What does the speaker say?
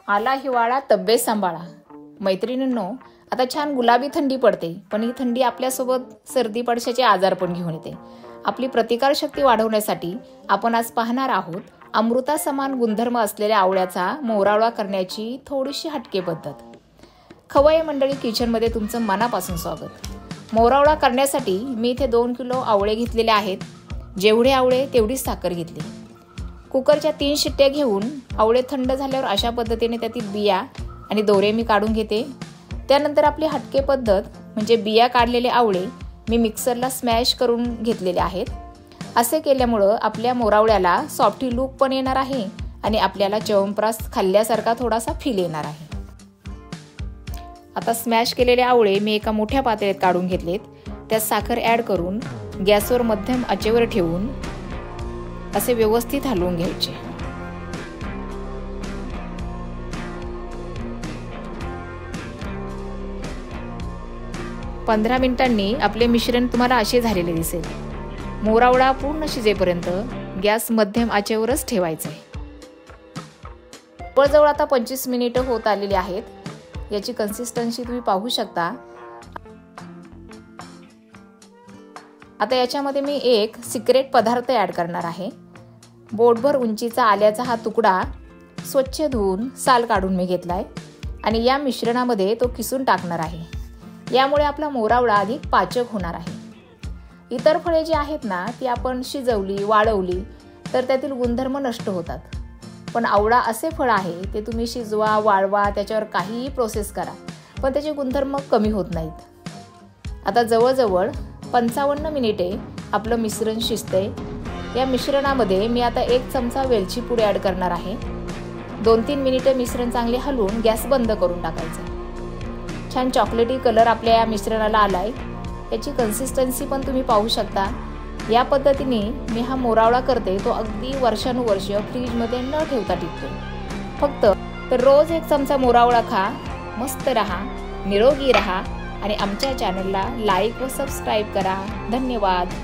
आला हिवाळा तब्येत सांभाळा। मैत्रिणींनो, आता छान गुलाबी थंडी पडते, पण ही थंडी आपल्यासोबत सर्दी पडशाचे आजार पण घेऊन येते। आपली प्रतिकारशक्ती वाढवण्यासाठी आपण आज पाहणार आहोत अमृता समान गुणधर्म असलेल्या आवळ्याचा मोरावळा करण्याची थोडीशी हटके पद्धत। खवय्ये मंडळी किचनमध्ये तुमचं मनापासून स्वागत। मोरावळा करण्यासाठी मी इथे 2 किलो आवळे घेतलेले आहेत। जेवढे आवळे तेवढीच साखर घेतली। कुकरच्या 3 शिट्ट्या घेऊन आवळे थंड झाल्यावर अशा पद्धतीने त्यातील बिया आणि दोरे मी काढून घेते। त्यानंतर आपली हटके पद्धत म्हणजे बिया काढलेले आवळे मी मिक्सरला स्मॅश करून घेतलेले आहेत। असे केल्यामुळे आपल्या मोरावळ्याला सॉफ्टी लुक पण येणार आहे आणि आपल्याला च्यवनप्राश खाल्ल्यासारखा थोडासा फील येणार आहे। आता स्मॅश केलेले आवळे मी एका मोठ्या पातेल्यात काढून घेतलेत। त्यात साखर ॲड करून गॅसवर मध्यम आचेवर ठेवून असे व्यवस्थित हलवून घ्यायचे। पंधरा मिनिटांनी आपले मिश्रण तुम्हाला असे झालेले दिसेल। मोरावळा पूर्ण शिजेपर्यंत गॅस मध्यम आचेवरच ठेवायचा आहे। जवळजवळ आता 25 मिनिटं होत आलेली आहेत। याची कन्सिस्टन्सी तुम्ही पाहू शकता। आता याच्यामध्ये मी एक सिक्रेट पदार्थ ॲड करणार आहे। बोटभर उंचीचा आल्याचा हा तुकडा स्वच्छ धुवून साल काढून मी घेतलाय आणि या मिश्रणामध्ये तो किसून टाकणार आहे। यामुळे आपला मोरावळा अधिक पाचक होणार आहे। इतर फळे जी आहेत ना ती आपण शिजवली वाळवली तर त्यातील गुणधर्म नष्ट होतात, पण आवळा असे फळ आहे ते तुम्ही शिजवा वाळवा त्याच्यावर काहीही प्रोसेस करा पण त्याचे गुणधर्म कमी होत नाहीत। आता जवळजवळ 55 मिनिटे आपलं मिश्रण शिजते। या मिश्रणामध्ये मी आता 1 चमचा वेलची पूड ॲड करणार आहे। 2-3 मिनिटे मिश्रण चांगले हलवून गॅस बंद करून टाकायचं। छान चॉकलेटी कलर आपल्या या मिश्रणाला आलाय। याची कन्सिस्टन्सी पण तुम्ही पाहू शकता। या पद्धतीने मी हा मोरावळा करते तो अगदी वर्षानुवर्ष फ्रीजमध्ये न ठेवता टिकतो। फक्त तर रोज 1 चमचा मोरावळा खा, मस्त रहा, निरोगी रहा आणि आमच्या चॅनलला लाईक व सबस्क्राईब करा। धन्यवाद।